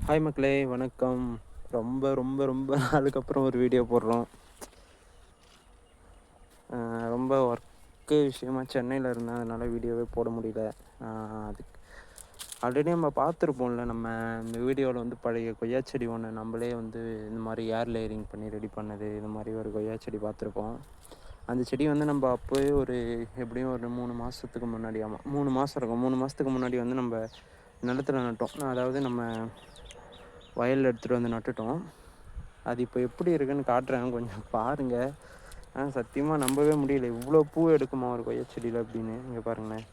Hi மக்களே, வணக்கம். ரொம்ப ரொம்ப ரொம்ப நாளுக்கு அப்புறம் ஒரு வீடியோ போடுறோம். ரொம்ப ஒர்க்கு விஷயமா சென்னையில் இருந்தேன், அதனால் வீடியோவே போட முடியல. அதுக்கு ஆல்ரெடி நம்ம பார்த்துருப்போம்ல, நம்ம இந்த வீடியோவில் வந்து பழைய கொய்யா செடி ஒன்று நம்மளே வந்து இந்த மாதிரி ஏர் லேயரிங் பண்ணி ரெடி பண்ணது, இது மாதிரி ஒரு கொய்யா செடி பார்த்துருப்போம். அந்த செடி வந்து நம்ம அப்போவே எப்படியும் ஒரு 3 மாதத்துக்கு முன்னாடி, 3 மாதம் இருக்கும், 3 மாதத்துக்கு முன்னாடி வந்து நம்ம நிலத்துல நட்டோம். அதாவது நம்ம வயலில் எடுத்துகிட்டு வந்து நட்டுட்டோம். அது இப்போ எப்படி இருக்குன்னு காட்டுறேன், கொஞ்சம் பாருங்கள். சத்தியமாக நம்பவே முடியல, இவ்வளோ பூ எடுக்குமா ஒரு கொய்யா செடியில் அப்படின்னு. இங்கே பாருங்களேன்,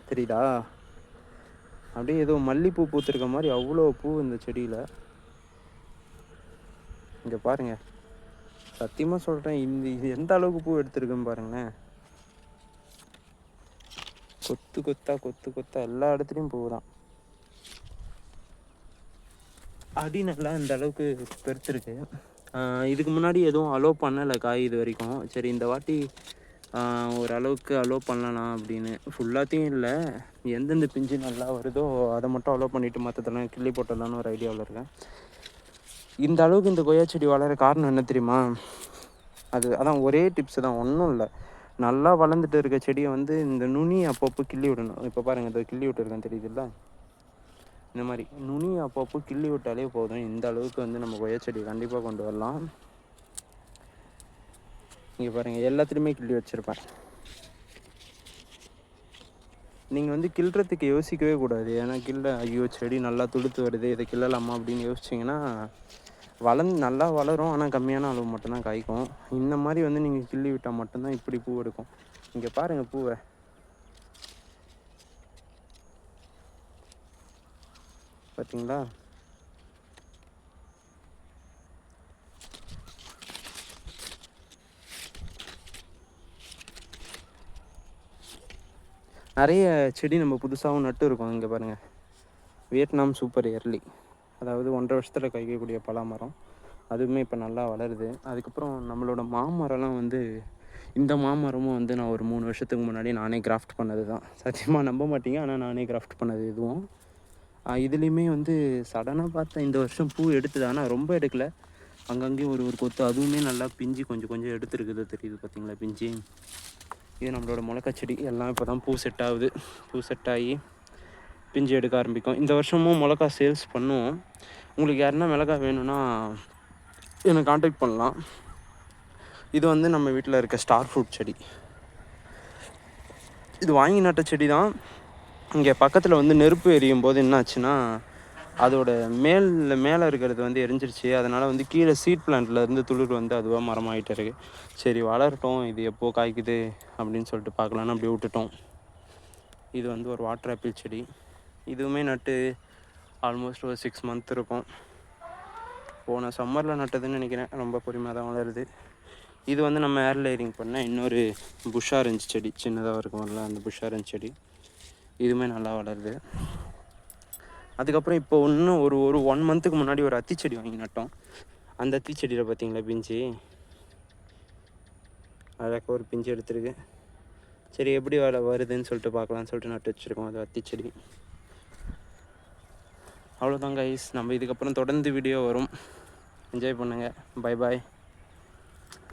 தெரியுதா? அப்படியே ஏதோ மல்லிகைப்பூ பூத்துருக்க மாதிரி அவ்வளோ பூ இந்த செடியில். இங்கே பாருங்கள், சத்தியமாக சொல்கிறேன், இது எந்த அளவுக்கு பூ எடுத்துருக்குன்னு பாருங்களேன். கொத்து கொத்தா எல்லா இடத்துலையும் பூ தான். அடி நல்லா இந்த அளவுக்கு பெருத்துருக்கு. இதுக்கு முன்னாடி எதுவும் அலோவ் பண்ணலை காய் இது வரைக்கும். சரி, இந்த வாட்டி ஓரளவுக்கு அலோவ் பண்ணலாம் அப்படின்னு. ஃபுல்லாத்தையும் இல்லை, எந்தெந்த பிஞ்சு நல்லா வருதோ அதை மட்டும் அலோவ் பண்ணிவிட்டு மற்றதெல்லாம் கிள்ளி போட்டலான்னு ஒரு ஐடியாவில் இருக்கேன். இந்த அளவுக்கு இந்த கொய்யா செடி வளர காரணம் என்ன தெரியுமா? அதான் ஒரே டிப்ஸு தான், ஒன்றும் இல்லை. நல்லா வளர்ந்துட்டு இருக்க செடியை வந்து இந்த நுனி அப்பப்போ கிள்ளி விடணும். இப்போ பாருங்கள், இதை கிள்ளி விட்டுருக்கேன், தெரியுதுல்ல? இந்த மாதிரி நுனி அப்பப்போ கிள்ளி விட்டாலே போதும். இந்த அளவுக்கு வந்து நம்ம கொய்யா செடியை கண்டிப்பாக கொண்டு வரலாம். இங்கே பாருங்கள், எல்லாத்துலேயுமே கிள்ளி வச்சுருப்பேன். நீங்கள் வந்து கிள்றதுக்கு யோசிக்கவே கூடாது. ஏன்னா ஐயோ செடி நல்லா துளுத்து வருது, இதை கிள்ளலாமா அப்படின்னு யோசிச்சிங்கன்னா நல்லா வளரும், ஆனால் கம்மியான அளவு மட்டும்தான் காய்க்கும். இந்த மாதிரி வந்து நீங்கள் கிள்ளி விட்டால் மட்டும்தான் இப்படி பூ எடுக்கும். இங்கே பாருங்கள், பூவை பார்த்தீங்களா? நிறைய செடி நம்ம புதுசாகவும் நட்டு இருக்கோம். இங்கே பாருங்கள், வியட்நாம் சூப்பர் எர்லி, அதாவது 1.5 வருஷத்தில் காய்க்கக்கூடிய பலாமரம். அதுவுமே இப்போ நல்லா வளருது. அதுக்கப்புறம் நம்மளோட மாமரம்லாம் வந்து, இந்த மாமரமும் வந்து நான் ஒரு 3 வருஷத்துக்கு முன்னாடி நானே கிராஃப்ட் பண்ணது தான். சத்தியமாக நம்ப மாட்டீங்க, ஆனால் நானே கிராஃப்ட் பண்ணது இதுவும். இதுலேயுமே வந்து சடனாக பார்த்தேன் இந்த வருஷம் பூ எடுத்துது, ஆனால் ரொம்ப எடுக்கலை. அங்கங்கேயும் ஒரு கொத்து, அதுவுமே நல்லா பிஞ்சு கொஞ்சம் கொஞ்சம் எடுத்துருக்குது, தெரியுது பார்த்தீங்களா பிஞ்சு? இது நம்மளோட மிளகா செடி. எல்லாம் இப்போ தான் பூ செட் ஆகுது. பூ செட் ஆகி பிஞ்சு எடுக்க ஆரம்பிக்கும். இந்த வருஷமும் மிளகா சேல்ஸ் பண்ணுவோம். உங்களுக்கு யாருன்னா மிளகா வேணும்னா என்னை காண்டாக்ட் பண்ணலாம். இது வந்து நம்ம வீட்டில் இருக்க ஸ்டார் ஃப்ரூட் செடி. இது வாங்கி நட்ட செடி தான். இங்கே பக்கத்தில் வந்து நெருப்பு எரியும் போது என்ன ஆச்சுன்னா, அதோட மேலே இருக்கிறது வந்து எரிஞ்சிருச்சு. அதனால் வந்து கீழே சீட் பிளான்ட்லேருந்து துளிர் வந்து அதுவாக மரமாகிட்டே இருக்குது. சரி வளரட்டும், இது எப்போ காய்க்குது அப்படின்னு சொல்லிட்டு பார்க்கலான்னு அப்படி விட்டுட்டோம். இது வந்து ஒரு வாட்டர் ஆப்பிள் செடி. இதுவுமே நட்டு ஆல்மோஸ்ட் ஒரு 6 மந்த் இருக்கும். போன சம்மரில் நட்டதுன்னு நினைக்கிறேன். ரொம்ப பொறுமையாக தான் வளருது. இது வந்து நம்ம ஏர் லேயரிங் பண்ண இன்னொரு புஷ் ஆரஞ்சு செடி, சின்னதாக இருக்கும்ல அந்த புஷ் ஆரஞ்சு செடி. இதுவுமே நல்லா வளருது. அதுக்கப்புறம் இப்போ இன்னும் ஒரு 1 மந்த்துக்கு முன்னாடி ஒரு அத்திச்செடி வாங்கி நட்டோம். அந்த அத்திச்செடியில் பார்த்தீங்களா பிஞ்சு, அழகாக ஒரு பிஞ்சு எடுத்துருக்கு. சரி, எப்படி வருதுன்னு சொல்லிட்டு பார்க்கலான்னு சொல்லிட்டு நட்டு வச்சுருக்கோம் அது அத்திச்செடி. அவ்வளோதான் கைஸ், நம்ம இதுக்கப்புறம் தொடர்ந்து வீடியோ வரும். என்ஜாய் பண்ணுங்கள். Bye bye.